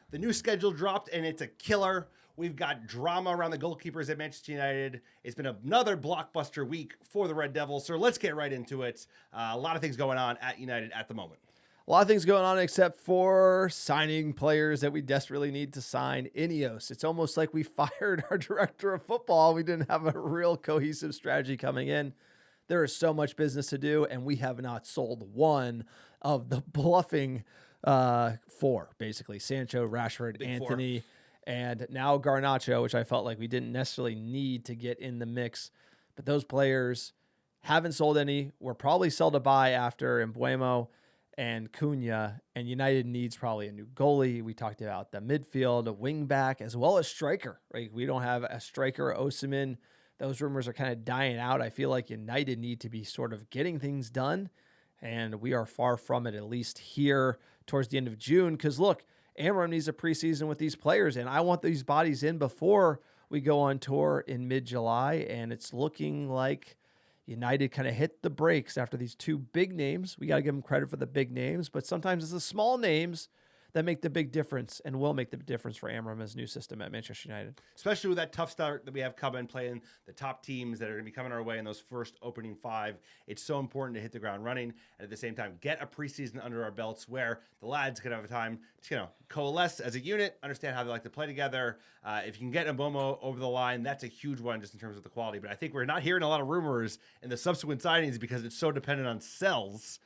The new schedule dropped, and it's a killer. We've got drama around the goalkeepers at Manchester United. It's been another blockbuster week for the Red Devils, so let's get right into it. A lot of things going on at United at the moment. A lot of things going on except for signing players that we desperately need to sign. INEOS. It's almost like we fired our director of football. We didn't have a real cohesive strategy coming in. There is so much business to do, and we have not sold one of the bluffing four, basically. Sancho, Rashford, Big Antony, and now Garnacho, which I felt like we didn't necessarily need to get in the mix. But those players haven't sold any. We're probably sell to buy after Mbeumo and Cunha, and United needs probably a new goalie. We talked about the midfield, a wing back, as well as striker. Right? We don't have a striker, Osimhen. Those rumors are kind of dying out. I feel like United need to be sort of getting things done, and we are far from it, at least here towards the end of June. Because look, Amorim needs a preseason with these players, and I want these bodies in before we go on tour in mid-July, and it's looking like United kind of hit the brakes after these two big names. We got to give them credit for the big names, but sometimes it's the small names that make the big difference and will make the difference for Amorim's new system at Manchester United. Especially with that tough start that we have coming, playing the top teams that are going to be coming our way in those first opening five. It's so important to hit the ground running and at the same time get a preseason under our belts where the lads can have a time to coalesce as a unit, understand how they like to play together. If you can get Mbeumo over the line, that's a huge one just in terms of the quality. But I think we're not hearing a lot of rumors in the subsequent signings because it's so dependent on sells.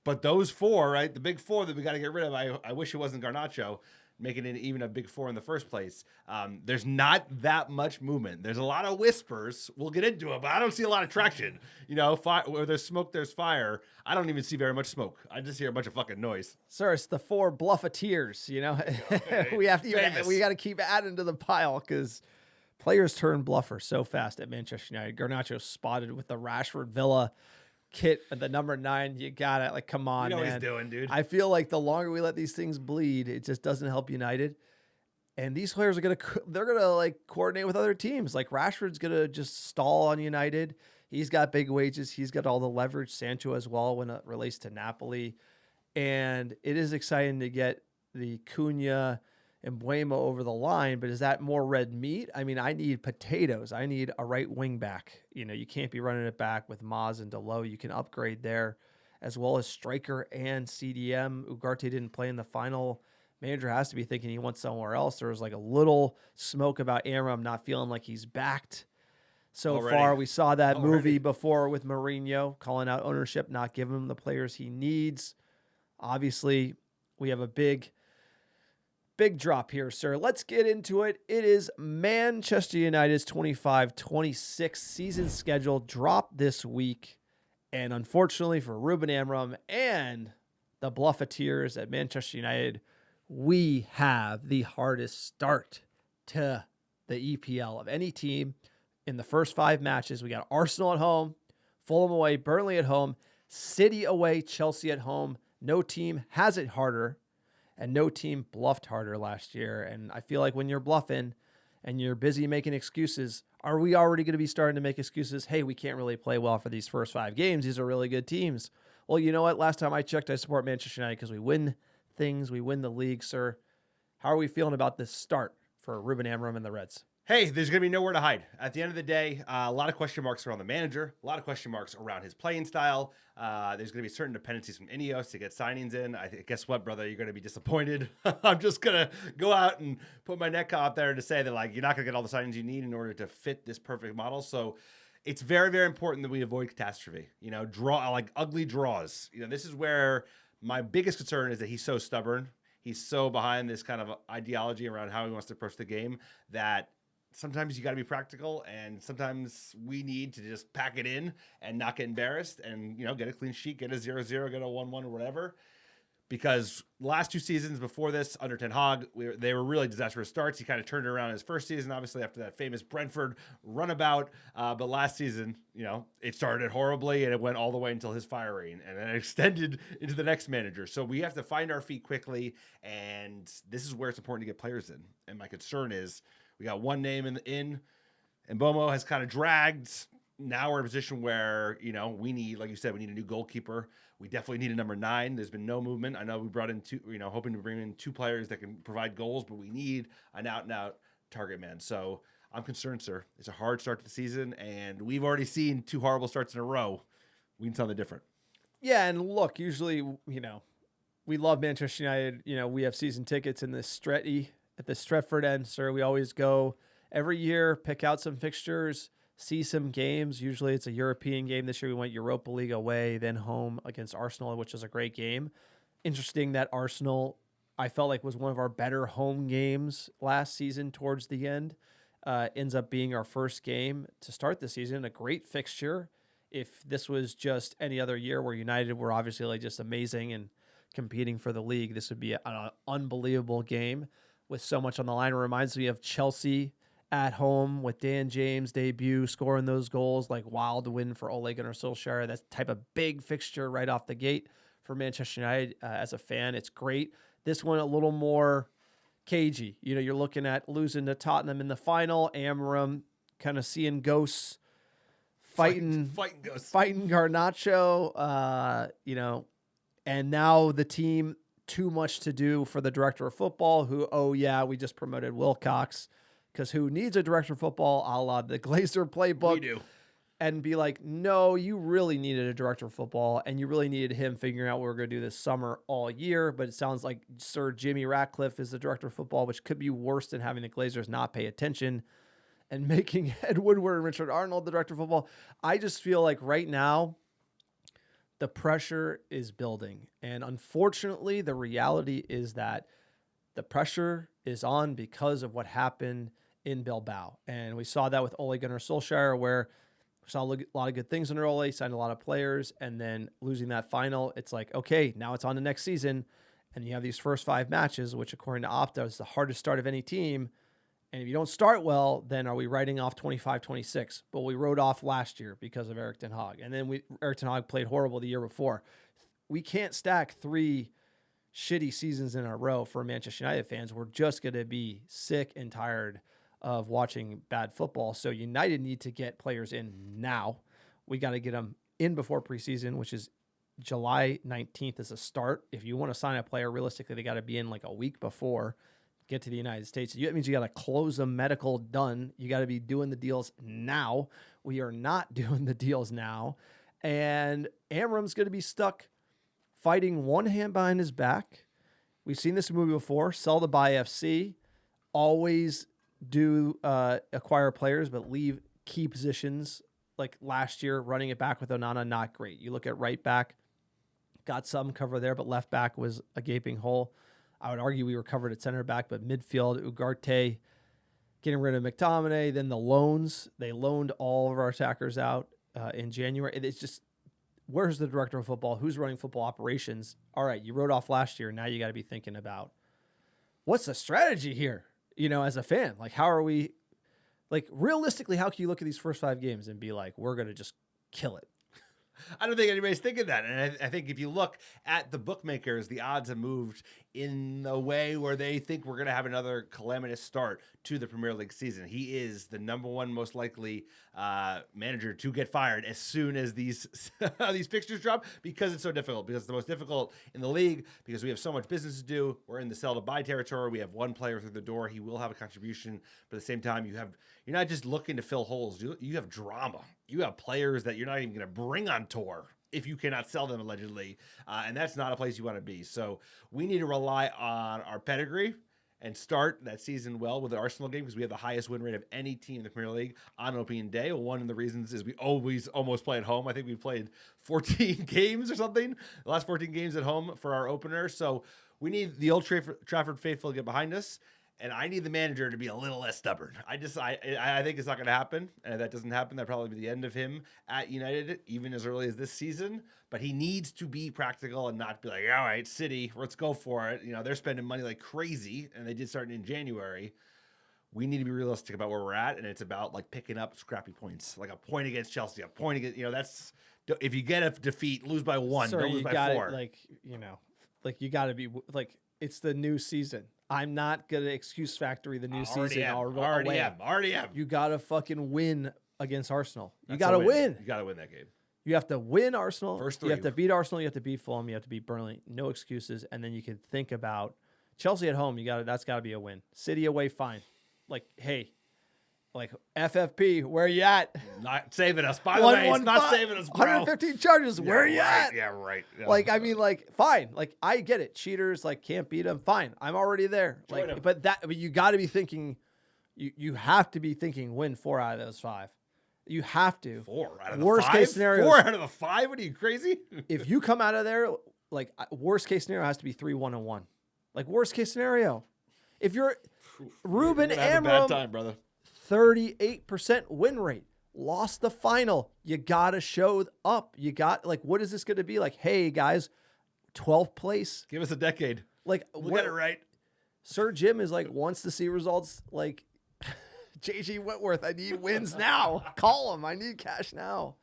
But those four, right, the big four that we got to get rid of, I wish it wasn't Garnacho, making it even a big four in the first place. There's not that much movement. There's a lot of whispers. We'll get into it, but I don't see a lot of traction. Where there's smoke, there's fire. I don't even see very much smoke. I just hear a bunch of fucking noise. Sir, it's the four bluffateers, we got to keep adding to the pile because players turn bluffers so fast at Manchester United. Garnacho spotted with the Rashford Villa kit at the number 9. You got it. Like, come on, you know man. What he's doing, dude. I feel like the longer we let these things bleed, it just doesn't help United. And these players are they're gonna like coordinate with other teams. Like Rashford's gonna just stall on United. He's got big wages. He's got all the leverage. Sancho as well when it relates to Napoli. And it is exciting to get the Cunha and Mbeumo over the line, but is that more red meat? I mean, I need potatoes. I need a right wing back. You can't be running it back with Maz and Delo. You can upgrade there, as well as striker and CDM. Ugarte didn't play in the final. Manager has to be thinking he wants somewhere else. There was like a little smoke about Amorim not feeling like he's backed so far. We saw that movie before with Mourinho, calling out ownership, not giving him the players he needs. Obviously, we have a big drop here, sir. Let's get into it. It is Manchester United's 25-26 season schedule dropped this week. And unfortunately for Ruben Amorim and the Bluffateers at Manchester United, we have the hardest start to the EPL of any team. In the first 5 matches, we got Arsenal at home, Fulham away, Burnley at home, City away, Chelsea at home. No team has it harder. And no team bluffed harder last year. And I feel like when you're bluffing and you're busy making excuses, are we already going to be starting to make excuses? Hey, we can't really play well for these first 5 games. These are really good teams. Well, you know what? Last time I checked, I support Manchester United because we win things. We win the league, sir. How are we feeling about this start for Ruben Amorim and the Reds? Hey, there's going to be nowhere to hide. At the end of the day, a lot of question marks around the manager, a lot of question marks around his playing style. There's going to be certain dependencies from INEOS to get signings in. Guess what, brother? You're going to be disappointed. I'm just going to go out and put my neck out there to say that you're not going to get all the signings you need in order to fit this perfect model. So it's very, very important that we avoid catastrophe. Ugly draws. This is where my biggest concern is that he's so stubborn. He's so behind this kind of ideology around how he wants to approach the game that sometimes you got to be practical, and sometimes we need to just pack it in and not get embarrassed and, get a clean sheet, get a 0-0, get a 1-1 or whatever. Because last 2 seasons before this, under Ten Hag, they were really disastrous starts. He kind of turned it around his first season, obviously, after that famous Brentford runabout. But last season, it started horribly, and it went all the way until his firing, and then it extended into the next manager. So we have to find our feet quickly, and this is where it's important to get players in. And my concern is, we got one name in, and Mbeumo has kind of dragged now we're in a position where, we need, like you said, we need a new goalkeeper. We definitely need a number 9. There's been no movement. I know we brought in 2, hoping to bring in 2 players that can provide goals, but we need an out-and-out target man. So I'm concerned, sir. It's a hard start to the season, and we've already seen 2 horrible starts in a row. We need something different. Yeah, and look, usually, we love Manchester United. We have season tickets in the at the Stretford End, sir. We always go every year, pick out some fixtures, see some games. Usually it's a European game. This year we went Europa League away, then home against Arsenal, which is a great game. Interesting that Arsenal, I felt like, was one of our better home games last season towards the end. Ends up being our first game to start the season. A great fixture. If this was just any other year where United were obviously like just amazing and competing for the league, this would be an unbelievable game with so much on the line. It reminds me of Chelsea at home with Dan James' debut, scoring those goals, like wild win for Ole Gunnar Solskjaer. That's type of big fixture right off the gate for Manchester United. As a fan, it's great. This one a little more cagey. You're looking at losing to Tottenham in the final. Amorim kind of seeing ghosts, fighting Garnacho. And now the team, too much to do for the director of football, who, we just promoted Wilcox, because who needs a director of football a la the Glazer playbook? We do. And be like, no, you really needed a director of football, and you really needed him figuring out what we're going to do this summer all year. But it sounds like Sir Jimmy Ratcliffe is the director of football, which could be worse than having the Glazers not pay attention and making Ed Woodward and Richard Arnold the director of football. I just feel like right now, the pressure is building. And unfortunately, the reality is that the pressure is on because of what happened in Bilbao. And we saw that with Ole Gunnar Solskjaer, where we saw a lot of good things under Ole, signed a lot of players, and then losing that final, it's like, okay, now it's on to next season. And you have these first 5 matches, which according to Opta is the hardest start of any team. And if you don't start well, then are we writing off 25-26? But we wrote off last year because of Erik ten Hag. And then Erik ten Hag played horrible the year before. We can't stack 3 shitty seasons in a row for Manchester United fans. We're just going to be sick and tired of watching bad football. So United need to get players in now. We got to get them in before preseason, which is July 19th as a start. If you want to sign a player, realistically, they got to be in like a week before get to the United States. That means you got to close a medical done. You got to be doing the deals now. We are not doing the deals now. And Amorim's going to be stuck fighting one hand behind his back. We've seen this movie before. Sell to buy FC. Always do acquire players, but leave key positions. Like last year, running it back with Onana, not great. You look at right back, got some cover there, but left back was a gaping hole. I would argue we were covered at center back, but midfield, Ugarte getting rid of McTominay. Then the loans, they loaned all of our attackers out in January. It's just, where's the director of football? Who's running football operations? All right, you wrote off last year. Now you got to be thinking about what's the strategy here, as a fan. Like, how are we, like, realistically, how can you look at these first 5 games and be like, we're going to just kill it? I don't think anybody's thinking that. And I think if you look at the bookmakers, the odds have moved in a way where they think we're going to have another calamitous start to the Premier League season. He is the number 1 most likely manager to get fired as soon as these these fixtures drop, because it's so difficult, because it's the most difficult in the league, because we have so much business to do. We're in the sell to buy territory. We have 1 player through the door. He will have a contribution, but at the same time, you're not just looking to fill holes. You have drama. You have players that you're not even going to bring on tour if you cannot sell them, allegedly. And that's not a place you want to be. So we need to rely on our pedigree and start that season well with the Arsenal game, because we have the highest win rate of any team in the Premier League on opening day. One of the reasons is we always almost play at home. I think we've played 14 games or something, the last 14 games at home for our opener. So we need the Old Trafford faithful to get behind us. And I need the manager to be a little less stubborn. I think it's not going to happen. And if that doesn't happen, that'll probably be the end of him at United, even as early as this season. But he needs to be practical and not be like, all right, City, let's go for it. They're spending money like crazy, and they did start in January. We need to be realistic about where we're at, and it's about like picking up scrappy points, like a point against Chelsea, a point against, that's, if you get a defeat, lose by 1, don't lose by 4. You got to be like, it's the new season. I'm not going to excuse factory the new season. Already am. You got to fucking win against Arsenal. You That's got to a win. You got to win that game. You have to win Arsenal. First You three. have to beat Arsenal. You have to beat Fulham. You have to beat Burnley. No excuses. And then you can think about Chelsea at home. That's got to be a win. City away, fine. Like, hey, like FFP, where you at? Not saving us. By the way, it's not saving us, bro. 115 charges. Yeah, where you right. at? Yeah, right. Yeah. Like, I mean, like, fine. Like, I get it. Cheaters, like, can't beat them. Fine. I'm already there. Join 'em. Like, but you got to be thinking. You have to be thinking win 4 out of those 5. You have to. 4 out of Worst the 5? case scenario. 4 out of the 5? What are you, crazy? If you come out of there, like, worst case scenario has to be 3-1-1. Like, worst case scenario. If you're Ruben You're gonna have a bad Amorim, time, brother. 38% win rate, lost the final. You got to show up. You got, like, what is this going to be? Like, hey, guys, 12th place. Give us a decade. Like, We'll get it right. Sir Jim is like, wants to see results. Like, JG Whitworth, I need wins now. Call him. I need cash now.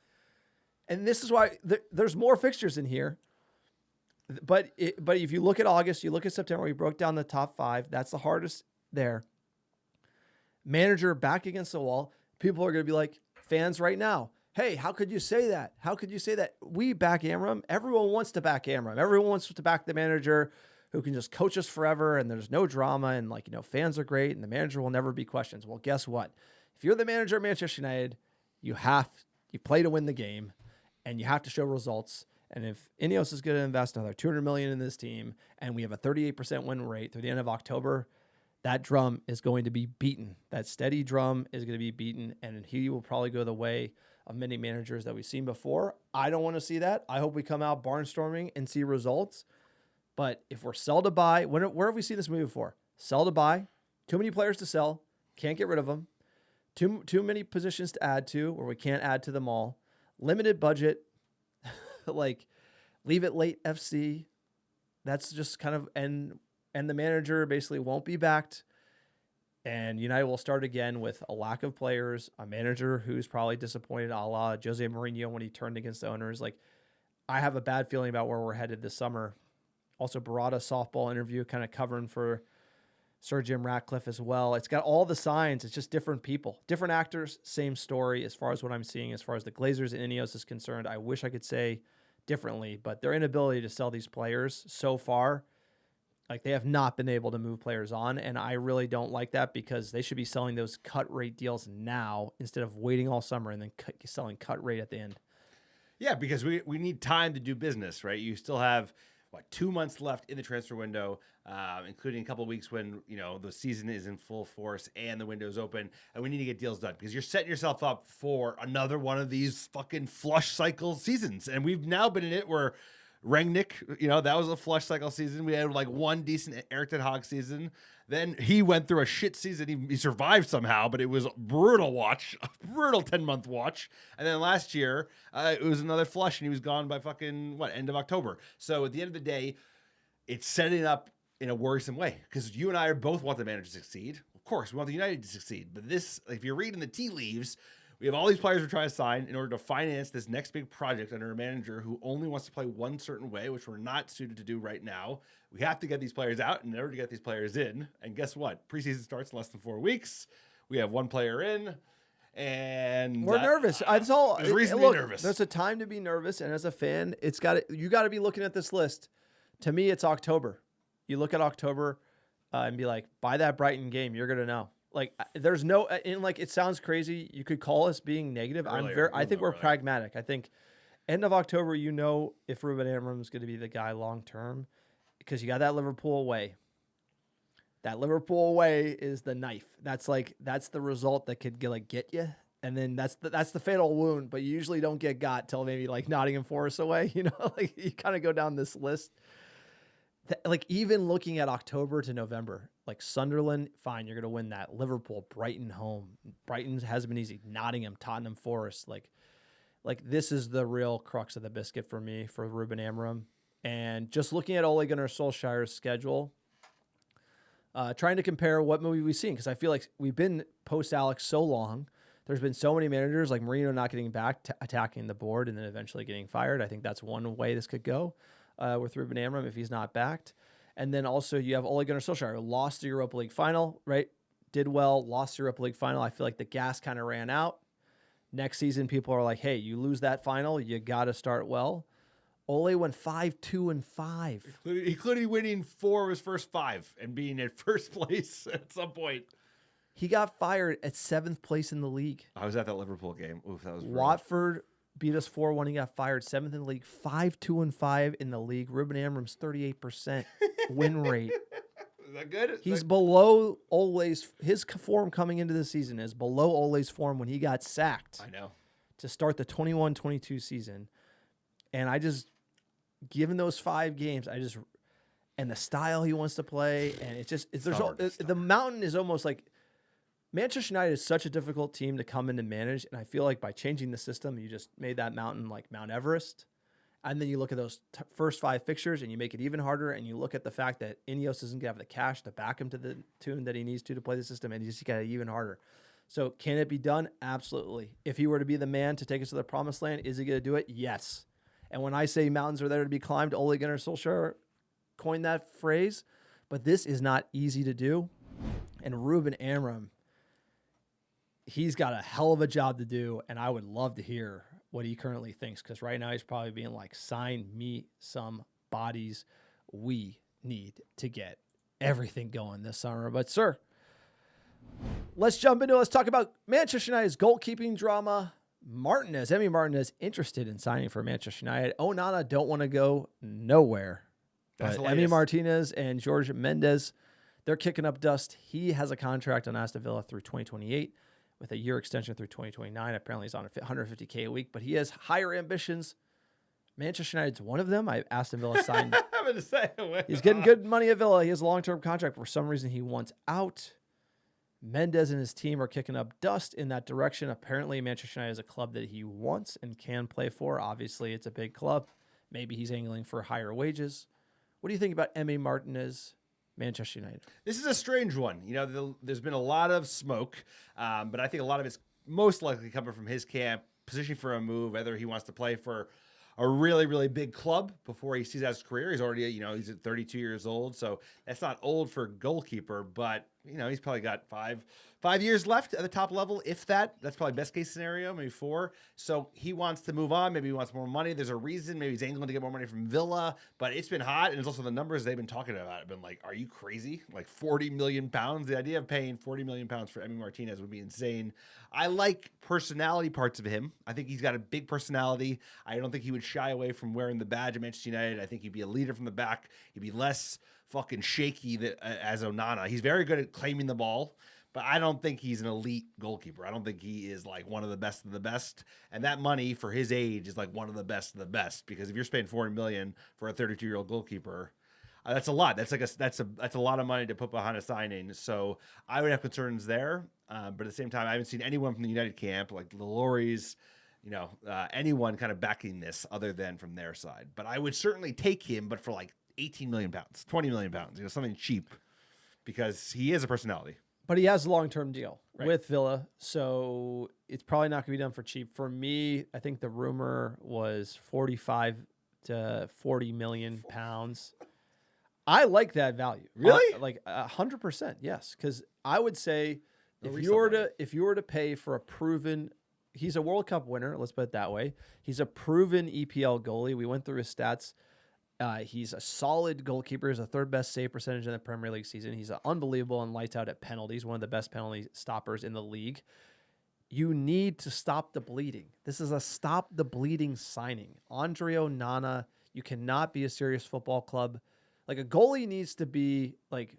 And this is why there's more fixtures in here. But if you look at August, you look at September, we broke down the top 5. That's the hardest there. Manager back against the wall. People are going to be like, fans right now, hey, how could you say that? How could you say that? We back Amorim. Everyone wants to back Amorim. Everyone wants to back the manager who can just coach us forever and there's no drama and, like, you know, fans are great and the manager will never be questioned. Well, guess what? If you're the manager of Manchester United, you play to win the game and you have to show results. And if INEOS is going to invest another $200 million in this team and we have a 38% win rate through the end of October, that drum is going to be beaten. That steady drum is going to be beaten, and he will probably go the way of many managers that we've seen before. I don't want to see that. I hope we come out barnstorming and see results. But if we're sell to buy, where have we seen this movie before? Sell to buy, too many players to sell, can't get rid of them, too many positions to add to, where we can't add to them all, limited budget, like leave it late FC. That's just kind of and the manager basically won't be backed. And United will start again with a lack of players, a manager who's probably disappointed, a la Jose Mourinho when he turned against the owners. Like, I have a bad feeling about where we're headed this summer. Also, Barada softball interview kind of covering for Sir Jim Ratcliffe as well. It's got all the signs. It's just different people, different actors, same story as far as what I'm seeing. As far as the Glazers and INEOS is concerned, I wish I could say differently, but their inability to sell these players so far, like, they have not been able to move players on, and I really don't like that because they should be selling those cut rate deals now instead of waiting all summer and then selling cut rate at the end. Yeah, because we need time to do business, right? You still have, 2 months left in the transfer window, including a couple of weeks when, you know, the season is in full force and the window's open, and we need to get deals done because you're setting yourself up for another one of these fucking flush cycle seasons. And we've now been in it where Rangnick, you know, that was a flush cycle season. We had like one decent Erik ten Hag season. Then he went through a shit season. He survived somehow, but it was a brutal watch, a brutal 10-month watch. And then last year, it was another flush, and he was gone by fucking, end of October. So at the end of the day, it's setting up in a worrisome way because you and I both want the manager to succeed. Of course, we want the United to succeed. But this, if you're reading the tea leaves, we have all these players we're trying to sign in order to finance this next big project under a manager who only wants to play one certain way, which we're not suited to do right now. We have to get these players out in order to get these players in. And guess what? Preseason starts in less than 4 weeks. We have one player in, and we're nervous. That's all. There's reason to be nervous. There's a time to be nervous, and as a fan, you got to be looking at this list. To me, it's October. You look at October and be like, by that Brighton game, you're gonna know. Like, there's no, and like, it sounds crazy. You could call us being negative. I think we're pragmatic. I think end of October, you know, if Ruben Amorim is going to be the guy long term, because you got that Liverpool away. That Liverpool away is the knife. That's the result that could get you. And then that's the fatal wound, but you usually don't get got till maybe like Nottingham Forest away. You know, like, you kind of go down this list. Like, even looking at October to November, like Sunderland, fine, you're going to win that. Liverpool, Brighton home. Brighton hasn't been easy. Nottingham, Tottenham Forest. Like this is the real crux of the biscuit for me, for Ruben Amorim. And just looking at Ole Gunnar Solskjaer's schedule, trying to compare what movie we've seen, because I feel like we've been post-Alex so long. There's been so many managers, like Mourinho not getting back, attacking the board, and then eventually getting fired. I think that's one way this could go with Ruben Amorim if he's not backed. And then also you have Ole Gunnar Solskjaer, who lost the Europa League final, right? Did well, lost the Europa League final. I feel like the gas kind of ran out. Next season, people are like, hey, you lose that final, you got to start well. Ole went 5-2-5. Including winning 4 of his first 5 and being in first place at some point. He got fired at 7th place in the league. I was at that Liverpool game. Oof, that was rough. Watford beat us 4-1. He got fired 7th in the league, 5-2-5 in the league. Ruben Amorim's 38% win rate. Is that good? He's below Ole's. His form coming into the season is below Ole's form when he got sacked. I know. To start the 21-22 season. And I just, given those 5 games, and the style he wants to play, and the mountain is almost like, Manchester United is such a difficult team to come in and manage, and I feel like by changing the system, you just made that mountain like Mount Everest. And then you look at those first 5 fixtures, and you make it even harder, and you look at the fact that INEOS isn't going to have the cash to back him to the tune that he needs to play the system, and you just got it even harder. So can it be done? Absolutely. If he were to be the man to take us to the promised land, is he going to do it? Yes. And when I say mountains are there to be climbed, Ole Gunnar Solskjaer coined that phrase, but this is not easy to do. And Ruben Amorim, he's got a hell of a job to do, and I would love to hear what he currently thinks, because right now he's probably being like, sign me some bodies. We need to get everything going this summer. But, sir, let's talk about Manchester United's goalkeeping drama. Emi Martinez interested in signing for Manchester United. Onana don't want to go nowhere. But Emi Martinez and Jorge Mendes, they're kicking up dust. He has a contract on Aston Villa through 2028 with a year extension through 2029. Apparently he's on $150K a week, but he has higher ambitions. Manchester United's one of them. Aston Villa signed. I'm going to say he's getting good money at Villa. He has a long-term contract. For some reason, he wants out. Mendes and his team are kicking up dust in that direction. Apparently, Manchester United is a club that he wants and can play for. Obviously, it's a big club. Maybe he's angling for higher wages. What do you think about Emi Martinez, Manchester United? This is a strange one. There's been a lot of smoke, but I think a lot of it's most likely coming from his camp, positioning for a move, whether he wants to play for a really, really big club before he sees out his career. He's already, he's at 32 years old, so that's not old for a goalkeeper, but, he's probably got five years left at the top level, if that. That's probably best case scenario, maybe 4. So he wants to move on. Maybe he wants more money. There's a reason. Maybe he's angling to get more money from Villa, but it's been hot, and it's also the numbers they've been talking about have been like, are you crazy? Like 40 million pounds? The idea of paying 40 million pounds for Emi Martinez would be insane. I like personality parts of him. I think he's got a big personality. I don't think he would shy away from wearing the badge of Manchester United. I think he'd be a leader from the back. He'd be less fucking shaky as Onana. He's very good at claiming the ball, but I don't think he's an elite goalkeeper. I don't think he is like one of the best of the best. And that money for his age is like one of the best of the best, because if you're spending $40 million for a 32-year-old goalkeeper, that's a lot. That's a lot of money to put behind a signing. So I would have concerns there. But at the same time, I haven't seen anyone from the United camp, like the Loris, anyone kind of backing this other than from their side. But I would certainly take him, but for like 18 million pounds, 20 million pounds, something cheap, because he is a personality. But he has a long-term deal with Villa, so it's probably not going to be done for cheap. For me, I think the rumor was 45 to 40 million pounds. I like that value. Really? Like 100%, yes. Because I would say if you were to pay for a proven, he's a World Cup winner, let's put it that way. He's a proven EPL goalie. We went through his stats. He's a solid goalkeeper. He's the 3rd best save percentage in the Premier League season. He's unbelievable and lights out at penalties, one of the best penalty stoppers in the league. You need to stop the bleeding. This is a stop the bleeding signing. André Onana, you cannot be a serious football club. Like, a goalie needs to be like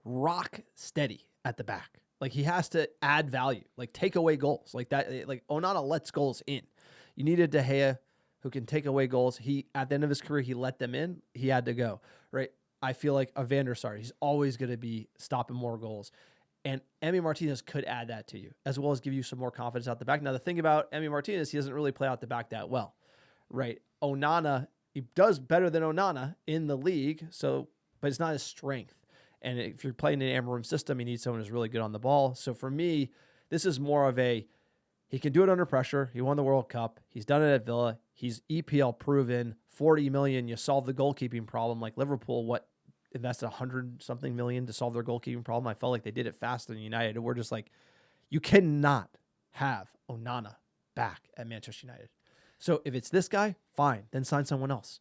rock steady at the back. Like, he has to add value, like take away goals like that. Like, Onana lets goals in. You needed De Gea, who can take away goals. He, at the end of his career, he let them in. He had to go, right? I feel like a Van der Sar, he's always going to be stopping more goals. And Emi Martinez could add that to you, as well as give you some more confidence out the back. Now, the thing about Emi Martinez, he doesn't really play out the back that well, right? Onana, he does better than Onana in the league, but it's not his strength. And if you're playing an Amorim system, you need someone who's really good on the ball. So for me, this is more of he can do it under pressure. He won the World Cup. He's done it at Villa. He's EPL proven. 40 million, you solve the goalkeeping problem. Like Liverpool, invested 100-something million to solve their goalkeeping problem. I felt like they did it faster than United. We're just like, you cannot have Onana back at Manchester United. So if it's this guy, fine, then sign someone else.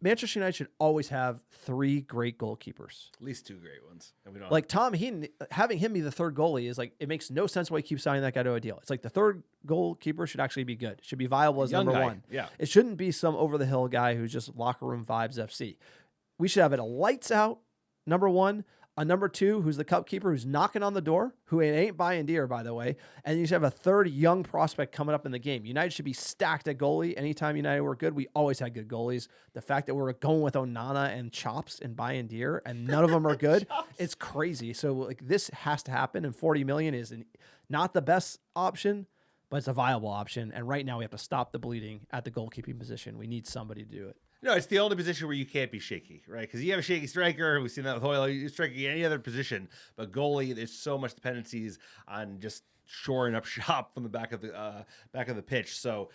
Manchester United should always have 3 great goalkeepers. At least 2 great ones. And we don't Like Tom Heaton, having him be the third goalie is like, it makes no sense why you keep signing that guy to a deal. It's like the third goalkeeper should actually be good. Should be viable as number 1. Yeah. It shouldn't be some over-the-hill guy who's just locker room vibes FC. We should have it a lights out number 1, a number 2 who's the cup keeper who's knocking on the door, who ain't buying deer, by the way, and you should have a third young prospect coming up in the game. United should be stacked at goalie. Anytime United were good, we always had good goalies. The fact that we're going with Onana and Chops and buying deer and none of them are good, it's crazy. So like this has to happen, and 40 million is not the best option, but it's a viable option. And right now we have to stop the bleeding at the goalkeeping position. We need somebody to do it. No, it's the only position where you can't be shaky, right? Because you have a shaky striker. We've seen that with Ole. You're striking any other position, but goalie, there's so much dependencies on just shoring up shop from the back of the pitch. So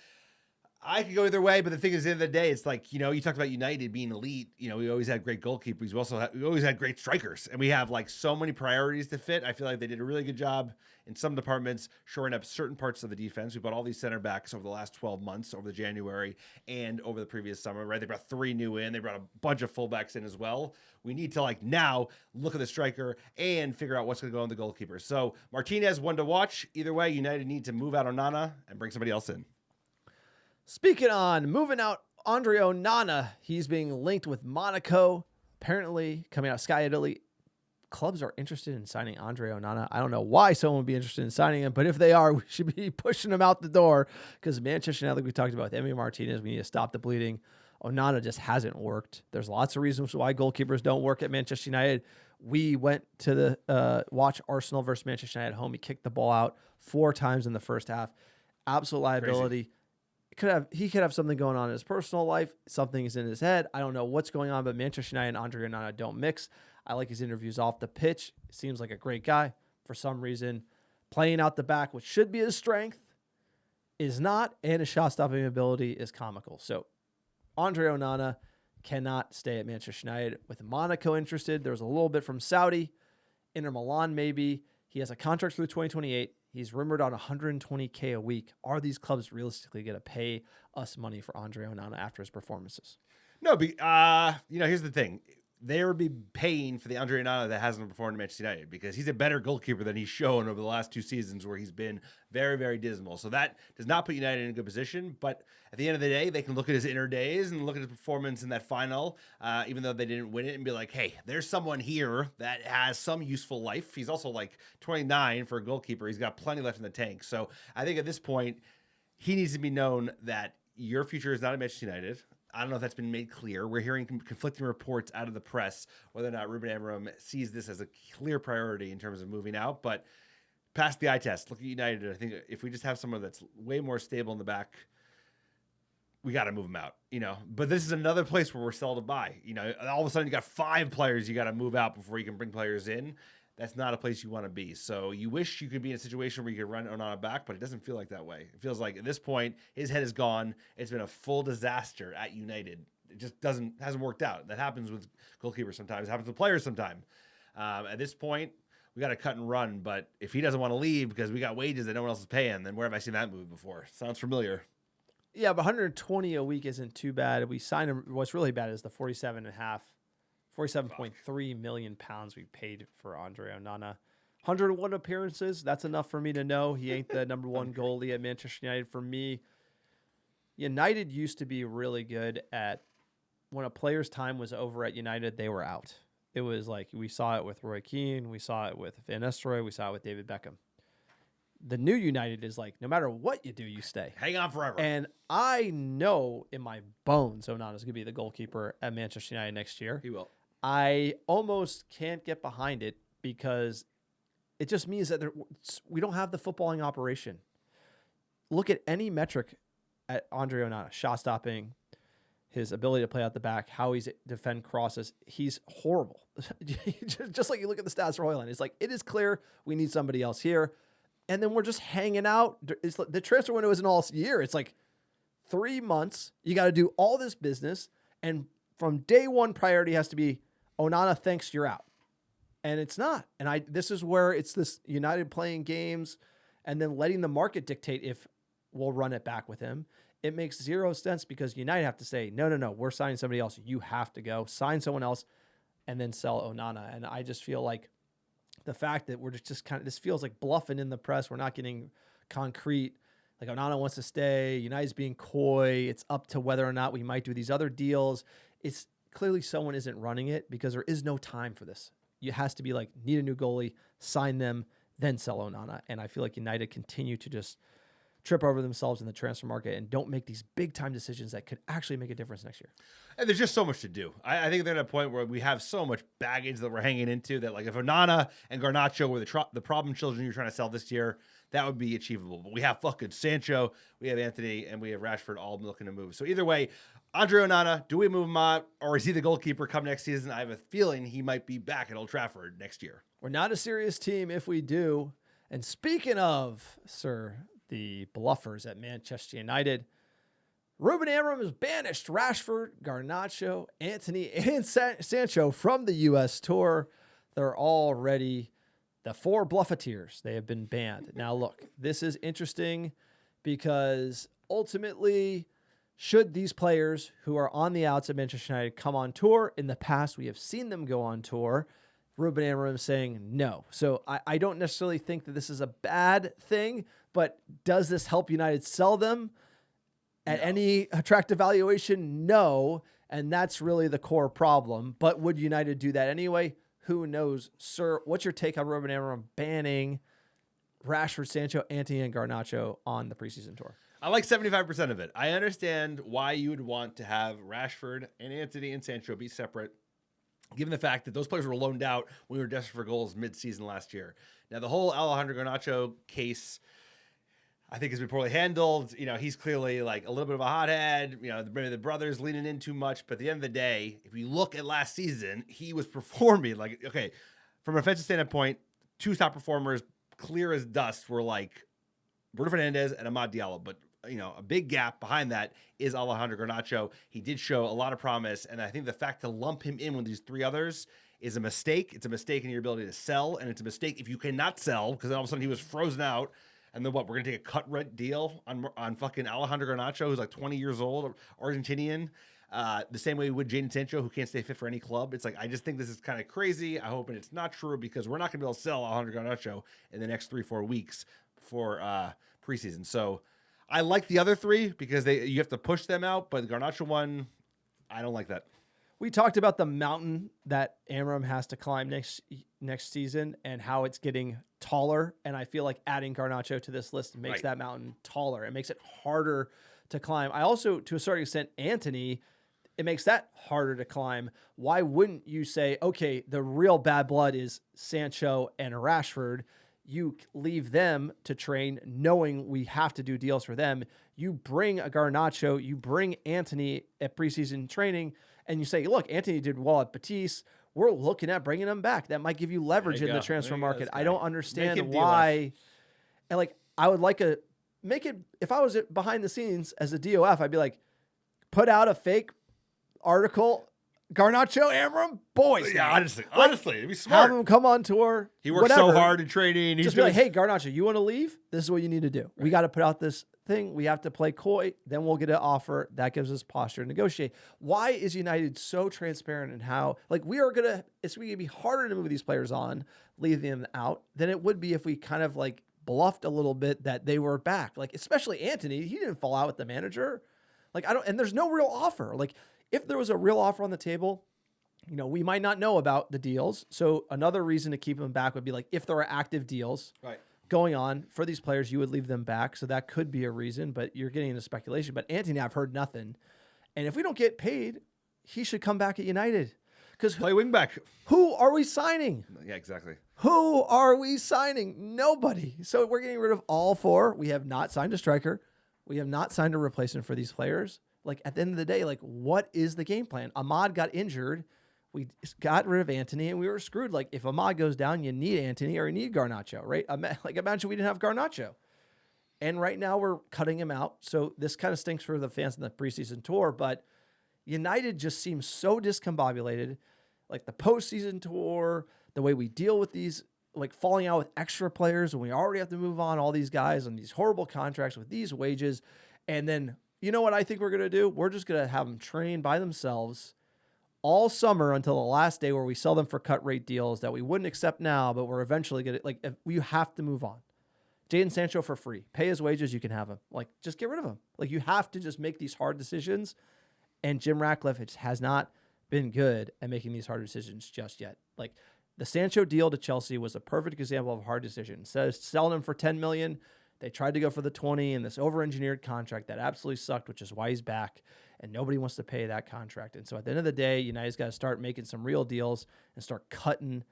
I could go either way, but the thing is, at the end of the day, it's like, you know, you talked about United being elite. You know, we always had great goalkeepers. We always had great strikers, and we have like so many priorities to fit. I feel like they did a really good job in some departments, shoring up certain parts of the defense. We bought all these center backs over the last 12 months, over the January and over the previous summer, right? They brought 3 new in. They brought a bunch of fullbacks in as well. We need to like now look at the striker and figure out what's going to go on the goalkeeper. So Martinez, one to watch. Either way, United need to move out Onana and bring somebody else in. Speaking on moving out André Onana, he's being linked with Monaco. Apparently, coming out of Sky Italy, clubs are interested in signing André Onana. I don't know why someone would be interested in signing him, but if they are, we should be pushing him out the door because Manchester United, like we talked about with Emi Martinez, we need to stop the bleeding. Onana just hasn't worked. There's lots of reasons why goalkeepers don't work at Manchester United. We went to the watch Arsenal versus Manchester United at home. He kicked the ball out 4 times in the first half. Absolute liability. Crazy. He could have something going on in his personal life. Something is in his head. I don't know what's going on, but Manchester United and André Onana don't mix. I like his interviews off the pitch. Seems like a great guy. For some reason, playing out the back, which should be his strength, is not, and his shot-stopping ability is comical. So André Onana cannot stay at Manchester United. With Monaco interested, there's a little bit from Saudi, Inter Milan maybe. He has a contract through 2028. He's rumored on $120K a week. Are these clubs realistically going to pay us money for André Onana after his performances? No, but here's the thing. They would be paying for the André Onana that hasn't performed in Manchester United because he's a better goalkeeper than he's shown over the last 2 seasons where he's been very, very dismal. So that does not put United in a good position. But at the end of the day, they can look at his inner days and look at his performance in that final, even though they didn't win it, and be like, hey, there's someone here that has some useful life. He's also like 29 for a goalkeeper. He's got plenty left in the tank. So I think at this point, he needs to be known that your future is not at Manchester United. I don't know if that's been made clear. We're hearing conflicting reports out of the press whether or not Ruben Amorim sees this as a clear priority in terms of moving out. But pass the eye test. Look at United. I think if we just have someone that's way more stable in the back, we got to move him out. But this is another place where we're sell to buy. All of a sudden you got 5 players you got to move out before you can bring players in. That's not a place you want to be. So you wish you could be in a situation where you could run Onana back, but it doesn't feel like that way. It feels like at this point, his head is gone. It's been a full disaster at United. It just hasn't worked out. That happens with goalkeepers sometimes. It happens with players sometimes. At this point, we got to cut and run. But if he doesn't want to leave because we got wages that no one else is paying, then where have I seen that move before? Sounds familiar. Yeah, but 120 a week isn't too bad. We signed him. What's really bad is the 47.3 million pounds we paid for André Onana. 101 appearances. That's enough for me to know he ain't the number 1 goalie at Manchester United. For me, United used to be really good at when a player's time was over at United, they were out. It was like we saw it with Roy Keane. We saw it with Van Nistelrooy. We saw it with David Beckham. The new United is like, no matter what you do, you stay. Hang on forever. And I know in my bones Onana's going to be the goalkeeper at Manchester United next year. He will. I almost can't get behind it because it just means that we don't have the footballing operation. Look at any metric at André Onana, shot stopping, his ability to play out the back, how he's defend crosses. He's horrible. Just like you look at the stats for Højlund. It's like, it is clear we need somebody else here. And then we're just hanging out. It's like the transfer window isn't all year. It's like 3 months. You got to do all this business. And from day one, priority has to be, Onana, thanks, you're out. And it's not. And this is where it's this United playing games and then letting the market dictate if we'll run it back with him. It makes zero sense because United have to say, no, we're signing somebody else. You have to go sign someone else and then sell Onana. And I just feel like the fact that we're just kind of, this feels like bluffing in the press. We're not getting concrete. Like Onana wants to stay. United's being coy. It's up to whether or not we might do these other deals. It's clearly someone isn't running it because there is no time for this. It has to be like, need a new goalie, sign them, then sell Onana. And I feel like United continue to just trip over themselves in the transfer market and don't make these big time decisions that could actually make a difference next year. And there's just so much to do. I think they're at a point where we have so much baggage that we're hanging into that, like, if Onana and Garnacho were the problem children you're trying to sell this year, that would be achievable. But we have fucking Sancho, we have Antony, and we have Rashford all looking to move. So either way, André Onana, do we move him out, or is he the goalkeeper come next season? I have a feeling he might be back at Old Trafford next year. We're not a serious team if we do. And speaking of, sir, the bluffers at Manchester United, Ruben Amorim has banished Rashford, Garnacho, Antony, and Sancho from the U.S. tour. They're already the 4 bluffeteers. They have been banned. Now, look, this is interesting because ultimately, should these players who are on the outs at Manchester United come on tour? In the past, we have seen them go on tour. Ruben Amorim saying no. So I don't necessarily think that this is a bad thing, but does this help United sell them at any attractive valuation? No. And that's really the core problem. But would United do that anyway? Who knows? Sir, what's your take on Ruben Amorim banning Rashford, Sancho, Antony, and Garnacho on the preseason tour? I like 75% of it. I understand why you would want to have Rashford and Antony and Sancho be separate, given the fact that those players were loaned out when we were desperate for goals mid-season last year. Now, the whole Alejandro Garnacho case, I think, has been poorly handled. You know, he's clearly like a little bit of a hothead. You know, maybe the brothers leaning in too much. But at the end of the day, if you look at last season, he was performing like, okay, from an offensive standpoint, 2 top performers, clear as dust, were like Bruno Fernandes and Amad Diallo. But, you know, a big gap behind that is Alejandro Garnacho. He did show a lot of promise. And I think the fact to lump him in with these 3 others is a mistake. It's a mistake in your ability to sell. And it's a mistake if you cannot sell, because then all of a sudden he was frozen out. And then what? We're going to take a cut rent deal on fucking Alejandro Garnacho, who's like 20 years old, Argentinian, the same way we would Jadon Sancho, who can't stay fit for any club. It's like, I just think this is kind of crazy. I hope it's not true, because we're not going to be able to sell Alejandro Garnacho in the next 3-4 weeks for preseason. So I like the other 3 because you have to push them out, but the Garnacho one, I don't like that. We talked about the mountain that Amorim has to climb next season and how it's getting taller. And I feel like adding Garnacho to this list makes that mountain taller. It makes it harder to climb. I also, to a certain extent, Antony, it makes that harder to climb. Why wouldn't you say, okay, the real bad blood is Sancho and Rashford. You leave them to train knowing we have to do deals for them. You bring a Garnacho, you bring Antony at preseason training, and you say, look, Antony did well at Betis. We're looking at bringing him back. That might give you leverage in the transfer market. I don't understand why. And like, I would like make it, if I was behind the scenes as a DOF, I'd be like, put out a fake article. Garnacho, Amorim, boys. Yeah, honestly, it'd be smart. Have him come on tour. He works so hard in training. Just be like, hey, Garnacho, you want to leave? This is what you need to do. Right. We got to put out this thing. We have to play coy. Then we'll get an offer. That gives us posture to negotiate. Why is United so transparent in how, like, it's going to be harder to move these players on, leave them out, than it would be if we kind of like bluffed a little bit that they were back. Like, especially Antony, he didn't fall out with the manager. Like, and there's no real offer. Like, if there was a real offer on the table, you know, we might not know about the deals. So another reason to keep them back would be like, if there are active deals going on for these players, you would leave them back. So that could be a reason, but you're getting into speculation. But Antony, I've heard nothing. And if we don't get paid, he should come back at United. Because play wing back. Who are we signing? Yeah, exactly. Who are we signing? Nobody. So we're getting rid of all 4. We have not signed a striker. We have not signed a replacement for these players. Like, at the end of the day, like, what is the game plan? Ahmad got injured. We got rid of Antony, and we were screwed. Like, if Ahmad goes down, you need Antony or you need Garnacho, right? Like, imagine we didn't have Garnacho. And right now we're cutting him out. So this kind of stinks for the fans in the preseason tour, but United just seems so discombobulated. Like, the postseason tour, the way we deal with these like falling out with extra players when we already have to move on all these guys on these horrible contracts with these wages. And then, you know what I think we're going to do? We're just going to have them train by themselves all summer until the last day where we sell them for cut rate deals that we wouldn't accept now, but we're eventually going to, like, if we have to move on. Jadon Sancho for free. Pay his wages, you can have him. Like, just get rid of him. Like, you have to just make these hard decisions. And Jim Ratcliffe has not been good at making these hard decisions just yet. Like, the Sancho deal to Chelsea was a perfect example of a hard decision. Instead of selling him for $10 million, they tried to go for the 20 in this over-engineered contract that absolutely sucked, which is why he's back. And nobody wants to pay that contract. And so at the end of the day, United's got to start making some real deals and start cutting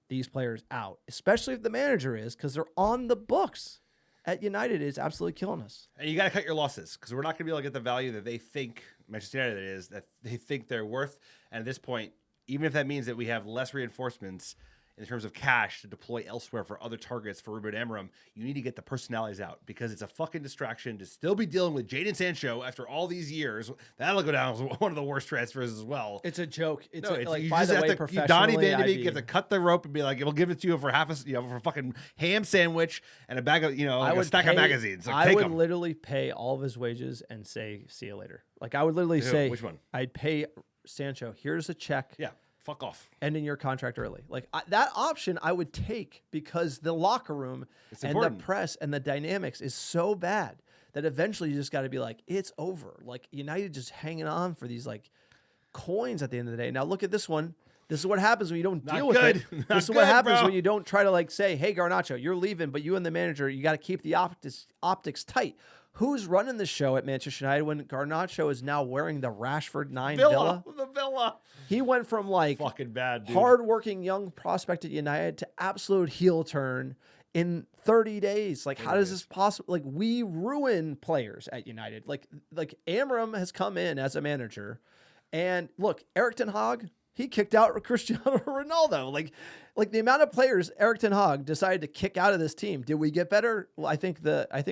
these players out, especially if the manager is, because they're on the books at United. Is absolutely killing us. And you got to cut your losses because we're not going to be able to get the value that they think Manchester United is, that they think they're worth. And at this point, even if that means that we have less reinforcements in terms of cash to deploy elsewhere for other targets for Ruben Amorim, you need to get the personalities out because it's a fucking distraction to still be dealing with Jadon Sancho after all these years. That'll go down as one of the worst transfers as well. It's a joke. It's you by just the have way, to, professionally, Donnie Van de Beek, IB. you have to cut the rope and be like, we'll give it to you for for a fucking ham sandwich and a bag of, a stack of magazines. Like, I take would 'em. literally pay all of his wages and say, see you later. Like, I would literally say, which one? I'd pay Sancho, here's a check. Yeah. Fuck off. Ending your contract early. Like, that option I would take because the locker room and important. the press and the dynamics is so bad that eventually you just got to be like, it's over. Like, United just hanging on for these like coins at the end of the day. Now look at this one. This is what happens when you don't deal with it. This is what happens when you don't try to like say, hey, Garnacho, you're leaving, but you and the manager, you got to keep the optics tight. Who's running the show at Manchester United when Garnacho is now wearing the Rashford 9 Villa? The Villa. He went from like fucking bad, dude. Hardworking young prospect at United to absolute heel turn in 30 days. Like, how does this possible? Like, we ruin players at United. Like Amorim has come in as a manager, and look, Erik ten Hag, he kicked out Cristiano Ronaldo. Like the amount of players Erik ten Hag decided to kick out of this team. Did we get better? Well, I think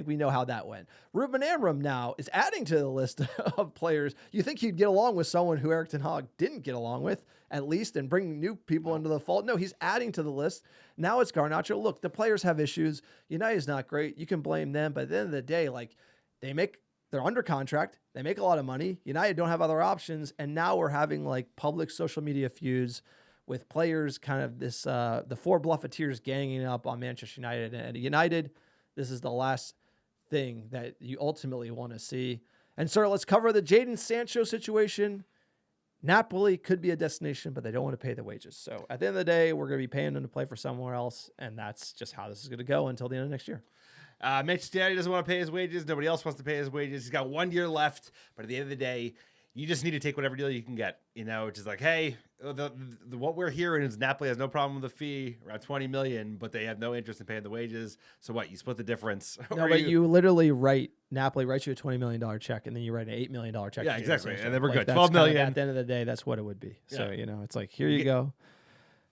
we know how that went. Ruben Amorim now is adding to the list of players. You think he'd get along with someone who Erik ten Hag didn't get along with, at least, and bring new people into the fold? No, he's adding to the list. Now it's Garnacho. Look, the players have issues. United's not great. You can blame them, but at the end of the day, like, they're under contract. They make a lot of money. United don't have other options. And now we're having like public social media feuds with players, kind of this, the four Bluffeteers ganging up on Manchester United. And at United, this is the last thing that you ultimately want to see. And sir, let's cover the Jadon Sancho situation. Napoli could be a destination, but they don't want to pay the wages. So at the end of the day, we're going to be paying them to play for somewhere else. And that's just how this is going to go until the end of next year. Manchester United doesn't want to pay his wages. Nobody else wants to pay his wages. He's got 1 year left, but at the end of the day, you just need to take whatever deal you can get. Which is like, hey, what we're hearing is Napoli has no problem with the fee, around $20 million, but they have no interest in paying the wages. So what? You split the difference. No, but you literally Napoli writes you a $20 million check, and then you write an $8 million check. Yeah, exactly. And then we're good. That's $12 million. At the end of the day, that's what it would be. So, it's like, here you go.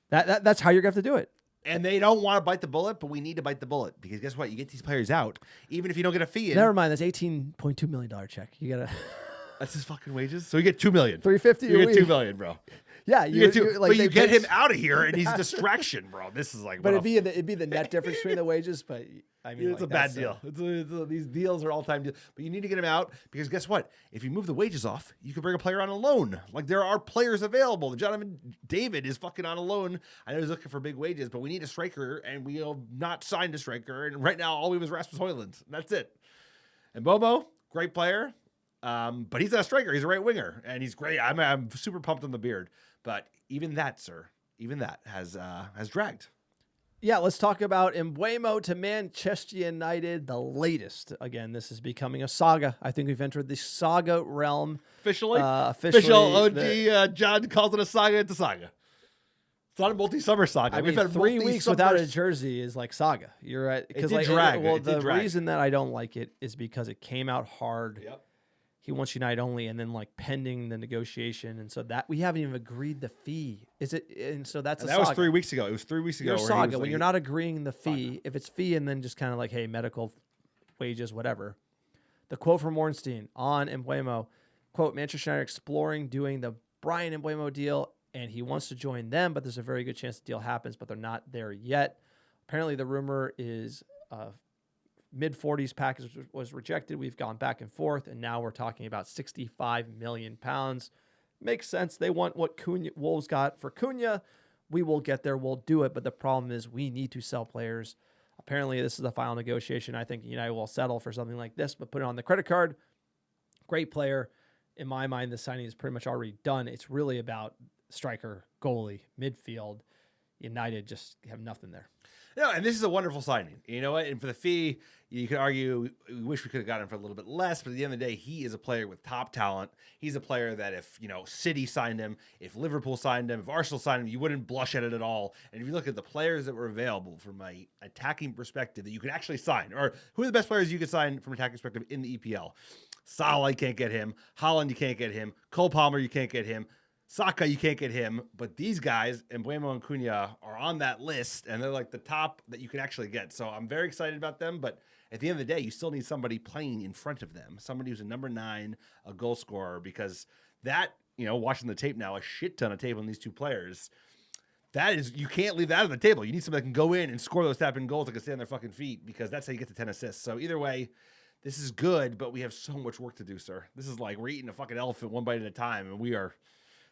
That's how you're going to have to do it. And they don't want to bite the bullet, but we need to bite the bullet because guess what? You get these players out, even if you don't get a fee in. Never mind. That's $18.2 million check. You got to. That's his fucking wages. So you get $2 million. $350. You get $2 million, bro. Yeah, you get but you get him out of here, and he's a distraction, bro. This is like. But it'd be the net difference between the wages. But I mean, it's a bad deal. These deals are all-time deals. But you need to get him out because guess what? If you move the wages off, you can bring a player on a loan. Like there are players available. Jonathan David is fucking on a loan. I know he's looking for big wages, but we need a striker, and we have not signed a striker. And right now, all we have is Rasmus Højlund. That's it. And Bomo, great player. But he's not a striker. He's a right winger, and he's great. I'm super pumped on the beard. But even that, sir, has dragged. Yeah, let's talk about Mbeumo to Manchester United, the latest. Again, this is becoming a saga. I think we've entered the saga realm. Official OG John calls it a saga. It's a saga. It's not a multi-summer saga. We've had 3 weeks without a jersey is like saga. You're right. Because the reason that I don't like it is because it came out hard. Yep. He wants United only, and then like pending the negotiation, and so that we haven't even agreed the fee. Is it? And so that's that was 3 weeks ago. It was 3 weeks ago. Your saga when you're not agreeing the fee. If it's fee and then just kind of like, hey, medical wages, whatever. The quote from Ornstein on Mbeumo, quote: Manchester United exploring doing the Brian Mbeumo deal, and he wants to join them, but there's a very good chance the deal happens, but they're not there yet. Apparently, the rumor is mid-40s package was rejected. We've gone back and forth, and now we're talking about £65 million. Makes sense. They want what Wolves got for Cunha. We will get there. We'll do it. But the problem is we need to sell players. Apparently, this is the final negotiation. I think United will settle for something like this, but put it on the credit card. Great player. In my mind, the signing is pretty much already done. It's really about striker, goalie, midfield. United just have nothing there. No, and this is a wonderful signing. You know what? And for the fee, you could argue we wish we could have gotten him for a little bit less, but at the end of the day, he is a player with top talent. He's a player that if, City signed him, if Liverpool signed him, if Arsenal signed him, you wouldn't blush at it at all. And if you look at the players that were available from an attacking perspective that you could actually sign, or who are the best players you could sign from an attacking perspective in the EPL? Salah, you can't get him. Haaland, you can't get him. Cole Palmer, you can't get him. Saka, you can't get him, but these guys, Mbeumo and Cunha, are on that list, and they're like the top that you can actually get. So I'm very excited about them, but at the end of the day, you still need somebody playing in front of them, somebody who's a number 9, a goal scorer, because that, watching the tape now, a shit ton of tape on these two players, that is, you can't leave that on the table. You need somebody that can go in and score those tap-in goals that can stay on their fucking feet, because that's how you get to 10 assists. So either way, this is good, but we have so much work to do, sir. This is like we're eating a fucking elephant one bite at a time, and we are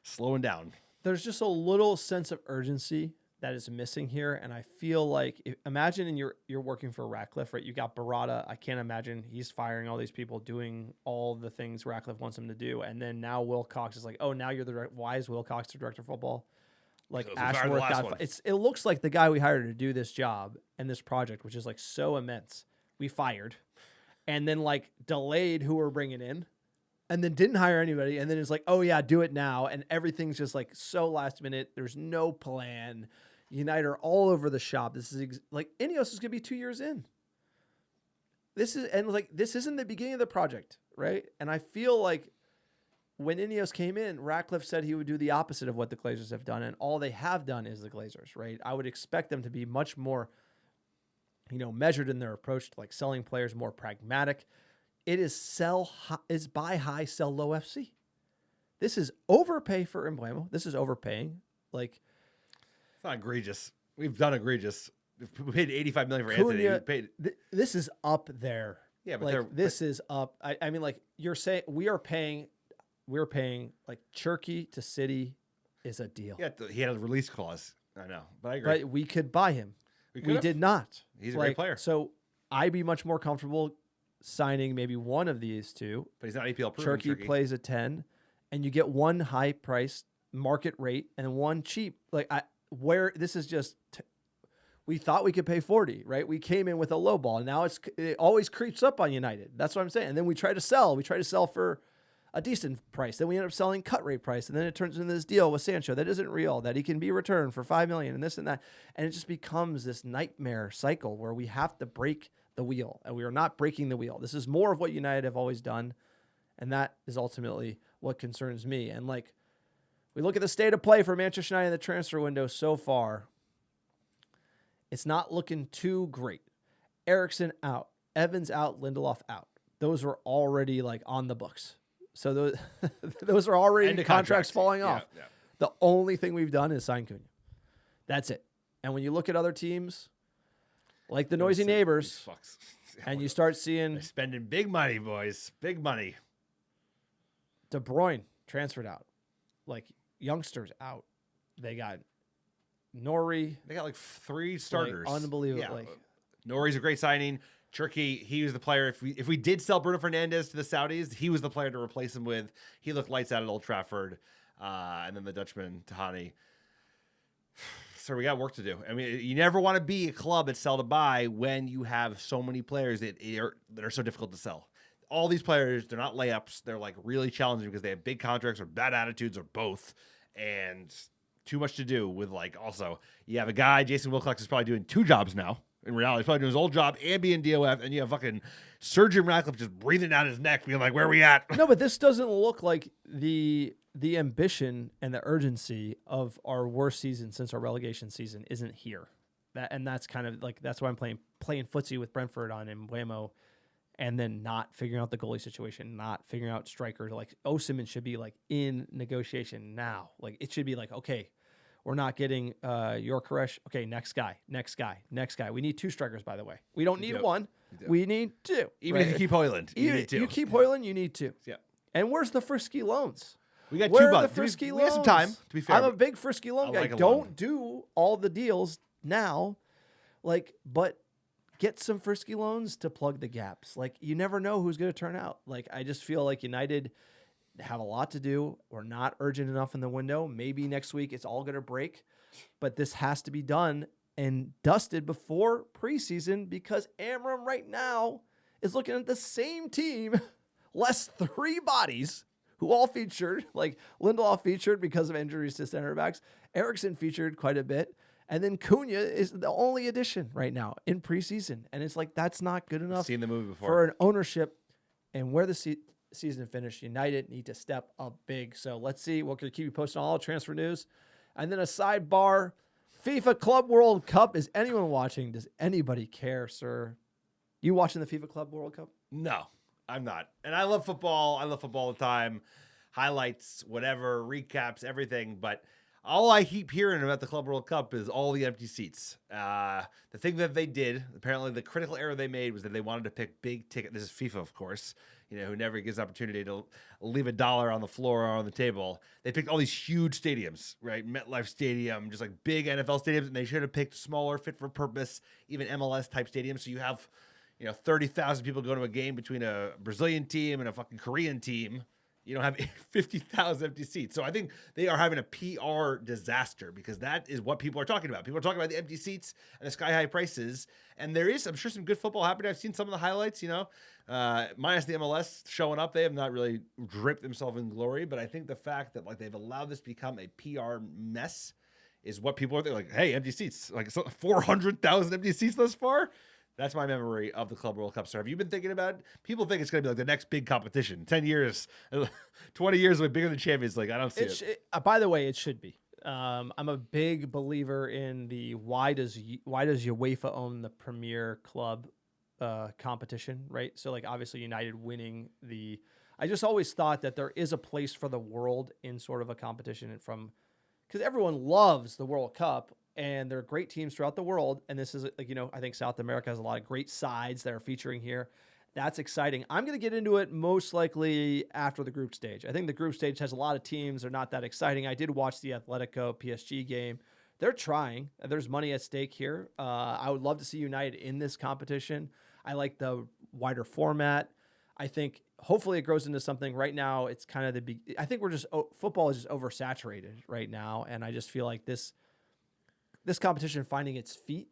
slowing down. There's just a little sense of urgency that is missing here, and I feel like imagine you're working for Ratcliffe, right? You got Barada. I can't imagine he's firing all these people, doing all the things Ratcliffe wants him to do, and then now Wilcox is like, oh, now you're the director. Why is Wilcox the director of football? Like Ashworth it looks like the guy we hired to do this job and this project, which is like so immense, we fired, and then like delayed who we're bringing in. And then didn't hire anybody. And then it's like, oh, yeah, do it now. And everything's just like so last minute. There's no plan. United are all over the shop. This is like INEOS is going to be 2 years in. This isn't the beginning of the project, right? And I feel like when INEOS came in, Ratcliffe said he would do the opposite of what the Glazers have done. And all they have done is the Glazers, right? I would expect them to be much more, measured in their approach to like selling players, more pragmatic. It is buy high, sell low FC. This is overpay for Mbeumo. This is overpaying. Like, it's not egregious. We've done egregious. We paid $85 million for Antony. This is up there. Yeah, but like this is up. I mean, like you're saying, we're paying like Cherky to City is a deal. Yeah, he had a release clause. I know, but I agree. Right, we could buy him. We did not. He's a great player. So I'd be much more comfortable signing maybe one of these two, but he's not APL proven. Cherky plays a 10, and you get one high price market rate and one cheap. This is just we thought we could pay 40, right? We came in with a low ball. Now it always creeps up on United. That's what I'm saying. And then we try to sell. We try to sell for a decent price. Then we end up selling cut rate price, and then it turns into this deal with Sancho that isn't real, that he can be returned for $5 million and this and that, and it just becomes this nightmare cycle where we have to break the wheel, and we are not breaking the wheel. This is more of what United have always done, and that is ultimately what concerns me. And like we look at the state of play for Manchester United in the transfer window so far, it's not looking too great. Eriksen out, Evans out, Lindelof out. Those were already like on the books. So those are already contracts falling off. Yeah. The only thing we've done is sign Cunha. That's it. And when you look at other teams, like the noisy neighbors, and you start seeing... They're spending big money, boys. Big money. De Bruyne transferred out. Like, youngsters out. They got Nori. They got like 3 starters. Like, unbelievable. Yeah. Like, Nori's a great signing. Cherky, he was the player. If we did sell Bruno Fernandes to the Saudis, he was the player to replace him with. He looked lights out at Old Trafford. And then the Dutchman, Tahani. So we got work to do. I mean, you never want to be a club at sell to buy when you have so many players that are so difficult to sell. All these players, they're not layups. They're like really challenging because they have big contracts or bad attitudes or both. And too much to do with like also you have a guy, Jason Wilcox is probably doing 2 jobs now. In reality, he's probably doing his old job and being DOF, and you have fucking Sergeant Ratcliffe just breathing down his neck, being like, where are we at? No, but this doesn't look like the ambition and the urgency of our worst season since our relegation season isn't here. That's kind of like, that's why I'm playing footsie with Brentford on Mbeumo, and then not figuring out the goalie situation, not figuring out strikers. Like Osimhen should be like in negotiation now. Like it should be like, okay, We're not getting Yorkeresh. Okay, next guy. We need 2 strikers, by the way. We don't need 1. We need 2. Even if you keep Hoyland, you need 2. You keep Hoyland, you need 2. Yeah. And where's the frisky loans? We got Where 2 are months. the frisky We loans? have some time, to be fair. I'm a big frisky loan guy. like a Don't loan. do all the deals now, but get some frisky loans to plug the gaps. Like, you never know who's going to turn out. Like, I just feel like United have a lot to do. We're not urgent enough in the window. Maybe next week it's all going to break, but this has to be done and dusted before preseason, because Amorim right now is looking at the same team, less 3 bodies, who all featured, like Lindelof featured because of injuries to center backs. Eriksen featured quite a bit. And then Cunha is the only addition right now in preseason. And it's like, that's not good enough Seen the movie before. for an ownership. And where the season finished, United need to step up big. So let's see. We'll keep you posted on all transfer news. And then a sidebar, FIFA Club World Cup. Is anyone watching? Does anybody care, sir? You watching the FIFA Club World Cup? No, I'm not. And I love football. I love football all the time. Highlights, whatever, recaps, everything. But all I keep hearing about the Club World Cup is all the empty seats. The thing that they did, apparently the critical error they made was that they wanted to pick big ticket. This is FIFA, of course, who never gives opportunity to leave $1 on the floor or on the table. They picked all these huge stadiums, right? MetLife Stadium, just like big NFL stadiums. And they should have picked smaller, fit for purpose, even MLS type stadiums. So you have 30,000 people go to a game between a Brazilian team and a fucking Korean team. You don't have 50,000 empty seats. So I think they are having a PR disaster, because that is what people are talking about. People are talking about the empty seats and the sky-high prices. And there is, I'm sure, some good football happening. I've seen some of the highlights, minus the MLS showing up. They have not really dripped themselves in glory. But I think the fact that they've allowed this to become a PR mess is what people are like, hey, empty seats. 400,000 empty seats thus far? That's my memory of the Club World Cup. Sir, have you been thinking about it? People think it's going to be like the next big competition. 10 years, 20 years will be bigger than Champions League. I don't see it. By the way, it should be. I'm a big believer in the why does UEFA own the Premier Club competition, right? So obviously United winning the. I just always thought that there is a place for the world in sort of a competition, and because everyone loves the World Cup. And there are great teams throughout the world. And this is, I think South America has a lot of great sides that are featuring here. That's exciting. I'm going to get into it most likely after the group stage. I think the group stage has a lot of teams. They're not that exciting. I did watch the Atletico PSG game. They're trying. There's money at stake here. I would love to see United in this competition. I like the wider format. I think hopefully it grows into something. Right now, it's kind of I think football is just oversaturated right now. And I just feel like this competition finding its feet.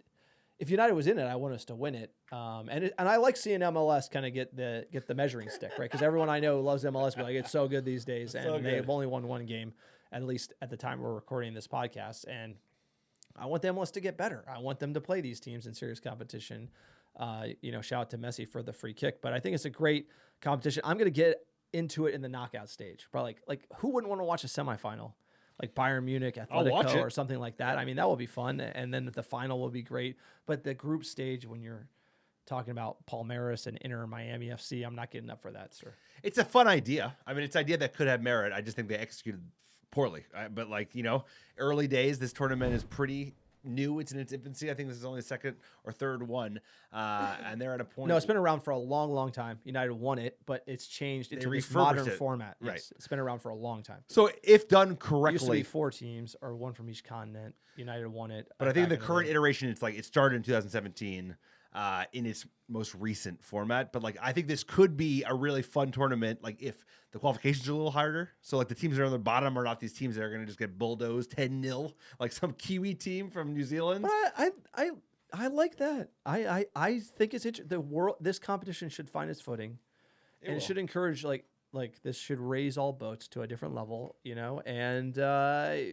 If United was in it, I want us to win it. And I like seeing MLS kind of get the measuring stick, right? Because everyone I know who loves MLS, but it's so good these days, and they've only won 1 game, at least at the time we're recording this podcast. And I want the MLS to get better. I want them to play these teams in serious competition. Shout out to Messi for the free kick, but I think it's a great competition. I'm going to get into it in the knockout stage. Probably like who wouldn't want to watch a semifinal? Like Bayern Munich, Atletico, or something like that. I mean, that will be fun. And then the final will be great. But the group stage, when you're talking about Palmeiras and Inter Miami FC, I'm not getting up for that, sir. It's a fun idea. I mean, it's an idea that could have merit. I just think they executed poorly. But early days, this tournament is pretty new. It's in its infancy. I think this is only the second or third one. And they're at a point. No, it's been around for a long, long time. United won it, but it's changed into this modern format. Yes, right. It's been around for a long time. So if done correctly. It used to be 4 teams or 1 from each continent. United won it. But I think the current iteration, it started in 2017 in its most recent format. But I think this could be a really fun tournament. If the qualifications are a little harder. So the teams that are on the bottom are not these teams that are going to just get bulldozed 10-0, like some Kiwi team from New Zealand. But I like that. I think it's interesting. This competition should find its footing, and it should encourage this should raise all boats to a different level, And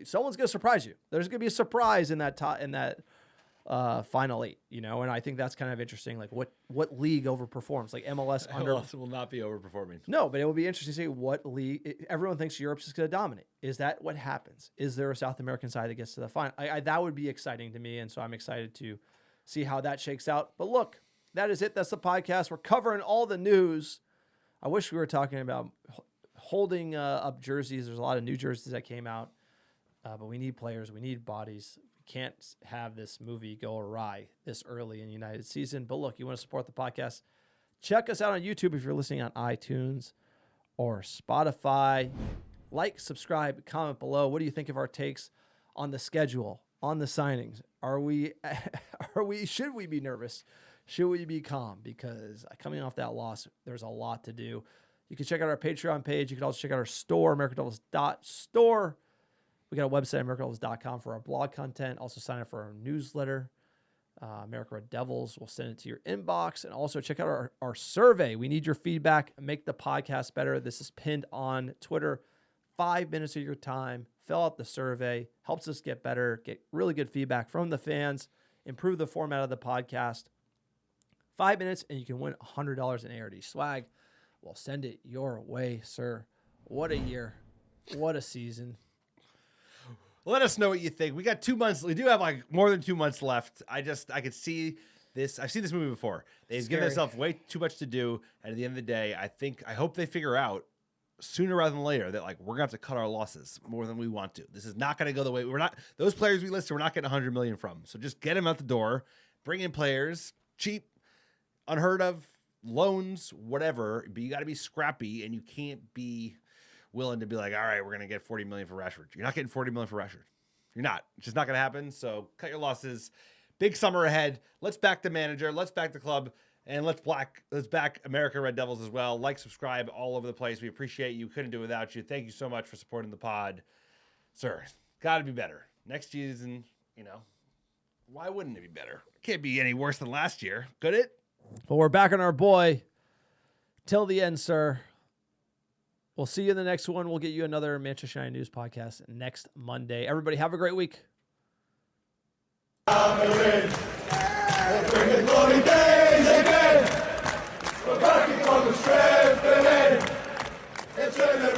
someone's gonna surprise you. There's gonna be a surprise in that final 8, And I think that's kind of interesting. What league overperforms? MLS MLS will not be overperforming. No, but it will be interesting to see what league. Everyone thinks Europe's just going to dominate. Is that what happens? Is there a South American side that gets to the final? That would be exciting to me, and so I'm excited to see how that shakes out. But look, that is it. That's the podcast. We're covering all the news. I wish we were talking about holding up jerseys. There's a lot of new jerseys that came out. but we need players. We need bodies. We can't have this movie go awry this early in the United season. But look, you want to support the podcast, check us out on YouTube if you're listening on iTunes or Spotify. Like, subscribe, comment below. What do you think of our takes on the schedule, on the signings? Should we be nervous? Should we be calm? Because coming off that loss, there's a lot to do. You can check out our Patreon page. You can also check out our store, americanreddevils.store. We got a website, americanreddevils.com, for our blog content. Also sign up for our newsletter. America Red Devils will send it to your inbox. And also check out our survey. We need your feedback. Make the podcast better. This is pinned on Twitter. 5 minutes of your time. Fill out the survey. Helps us get better, get really good feedback from the fans, improve the format of the podcast. 5 minutes, and you can win $100 in ARD swag. We'll send it your way, sir. What a year. What a season. Let us know what you think. We got 2 months. We do have like more than 2 months left. I could see this. I've seen this movie before. They've given themselves way too much to do. And at the end of the day, I hope they figure out sooner rather than later that like we're gonna have to cut our losses more than we want to. This is not gonna go the way those players we listed, we're not getting 100 million from. So just get them out the door, bring in players, cheap, unheard of, loans, whatever. But you got to be scrappy, and you can't be willing to be like, all right, we're gonna get 40 million for Rashford. You're not getting 40 million for Rashford. You're not. It's just not gonna happen. So cut your losses. Big summer ahead. Let's back the manager. Let's back the club. And let's back America Red Devils as well. Like, subscribe, all over the place. We appreciate you. Couldn't do it without you. Thank you so much for supporting the pod. Sir, got to be better. Next season, why wouldn't it be better? It can't be any worse than last year. Could it? Well, we're back on our boy. Till the end, sir. We'll see you in the next one. We'll get you another Manchester United News podcast next Monday. Everybody have a great week. Bring the glory days again. We're back from the Stretford End. It's in the